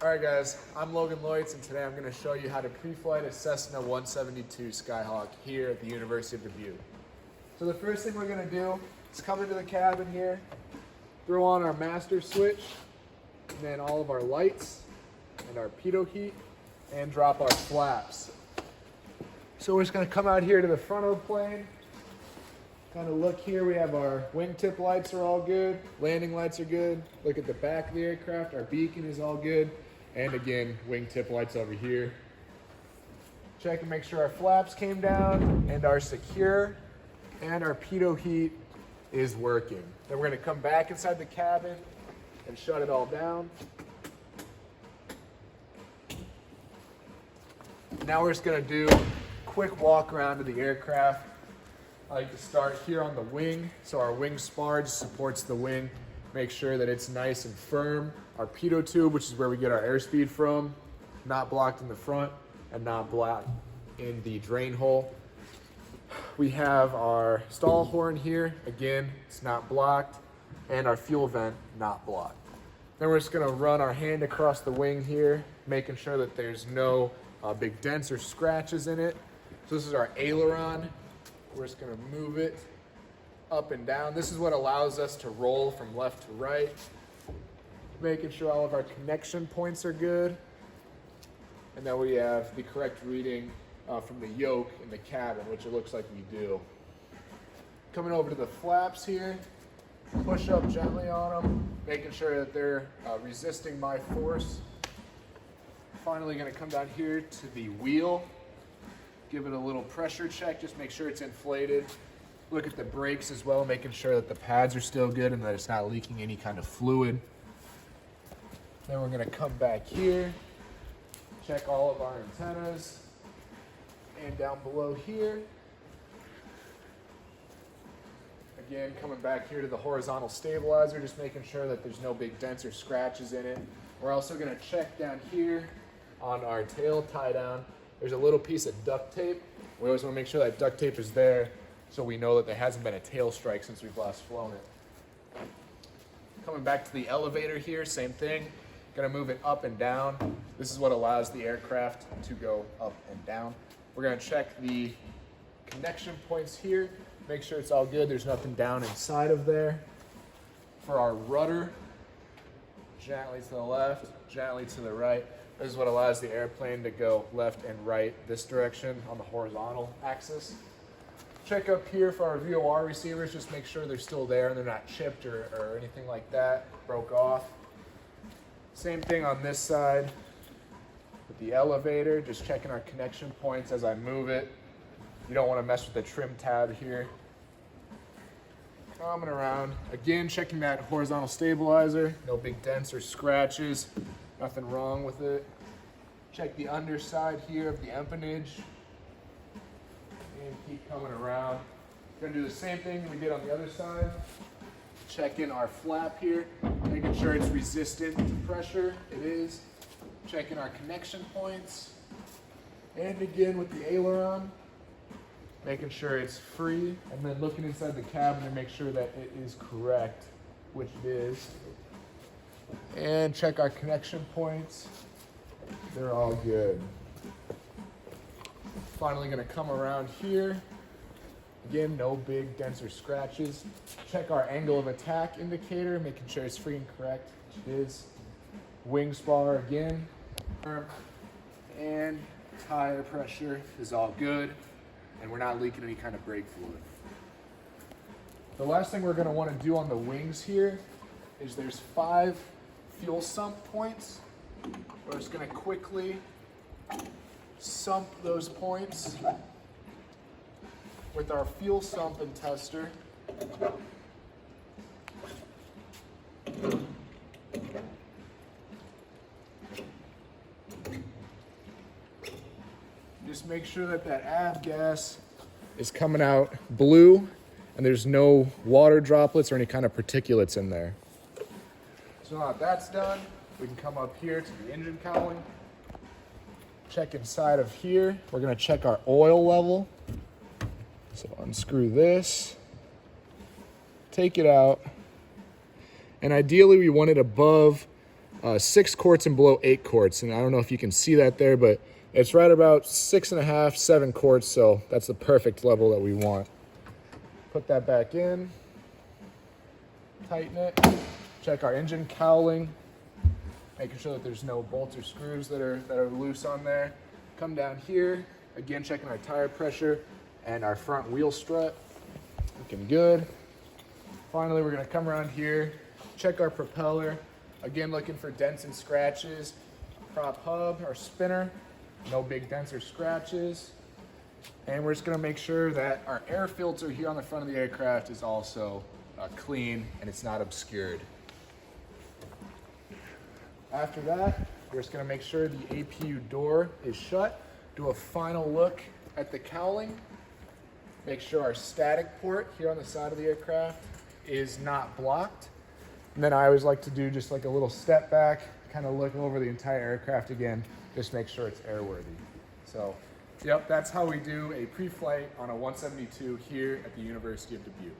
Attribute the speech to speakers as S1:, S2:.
S1: Alright guys, I'm Logan Loitz, and today I'm going to show you how to pre-flight a Cessna 172 Skyhawk here at the University of Dubuque. So the first thing we're going to do is come into the cabin here, throw on our master switch, and then all of our lights and our pitot heat, and drop our flaps. So we're just going to come out here to the front of the plane, kind of look here. We have our wingtip lights are all good, landing lights are good. Look at the back of the aircraft, our beacon is all good. And again, wingtip lights over here. Check and make sure our flaps came down and are secure, and our pitot heat is working. Then we're going to come back inside the cabin and shut it all down. Now we're just going to do a quick walk around to the aircraft. I like to start here on the wing. So our wing spar just supports the wing. Make sure that it's nice and firm. Our pitot tube, which is where we get our airspeed from, not blocked in the front and not blocked in the drain hole. We have our stall horn here. Again, it's not blocked, and our fuel vent not blocked. Then we're just gonna run our hand across the wing here, making sure that there's no big dents or scratches in it. So this is our aileron. We're just gonna move it up and down. This is what allows us to roll from left to right, making sure all of our connection points are good, and that we have the correct reading from the yoke in the cabin, which it looks like we do. Coming over to the flaps here, push up gently on them, making sure that they're resisting my force. Finally going to come down here to the wheel, give it a little pressure check, just make sure it's inflated. Look at the brakes as well, making sure that the pads are still good and that it's not leaking any kind of fluid. Then we're going to come back here, check all of our antennas, and down below here. Again, coming back here to the horizontal stabilizer, just making sure that there's no big dents or scratches in it. We're also going to check down here on our tail tie down. There's a little piece of duct tape. We always want to make sure that duct tape is there so we know that there hasn't been a tail strike since we've last flown it. Coming back to the elevator here, same thing. Gonna move it up and down. This is what allows the aircraft to go up and down. We're gonna check the connection points here, make sure it's all good. There's nothing down inside of there. For our rudder, gently to the left, gently to the right. This is what allows the airplane to go left and right this direction on the horizontal axis. Check up here for our VOR receivers, just make sure they're still there and they're not chipped or anything like that, broke off. Same thing on this side with the elevator, just checking our connection points as I move it. You don't want to mess with the trim tab here. Coming around, again checking that horizontal stabilizer, no big dents or scratches, nothing wrong with it. Check the underside here of the empennage. And keep coming around. We're gonna do the same thing we did on the other side. Check in our flap here, making sure it's resistant to pressure. It is. Checking our connection points. And again with the aileron, making sure it's free, and then looking inside the cabin to make sure that it is correct, which it is. And check our connection points. They're all good. Finally gonna come around here. Again, no big dents or scratches. Check our angle of attack indicator, making sure it's free and correct, which it is. Wing spar again. And tire pressure is all good. And we're not leaking any kind of brake fluid. The last thing we're gonna wanna do on the wings here is there's 5 fuel sump points. We're just gonna quickly sump those points with our fuel sump and tester. Just make sure that that avgas is coming out blue and there's no water droplets or any kind of particulates in there. So now that that's done, we can come up here to the engine cowling. Check inside of here. We're gonna check our oil level. So unscrew this, take it out, and ideally we want it above 6 quarts and below 8 quarts. And I don't know if you can see that there, but it's right about 6.5, 7 quarts. So that's the perfect level that we want. Put that back in, tighten it, check our engine cowling, making sure that there's no bolts or screws that are loose on there. Come down here, again checking our tire pressure and our front wheel strut, looking good. Finally, we're gonna come around here, check our propeller, again looking for dents and scratches. Prop hub, our spinner, no big dents or scratches. And we're just gonna make sure that our air filter here on the front of the aircraft is also clean and it's not obscured. After that, we're just gonna make sure the APU door is shut, do a final look at the cowling, make sure our static port here on the side of the aircraft is not blocked. And then I always like to do just like a little step back, kind of look over the entire aircraft again, just make sure it's airworthy. So, yep, that's how we do a pre-flight on a 172 here at the University of Dubuque.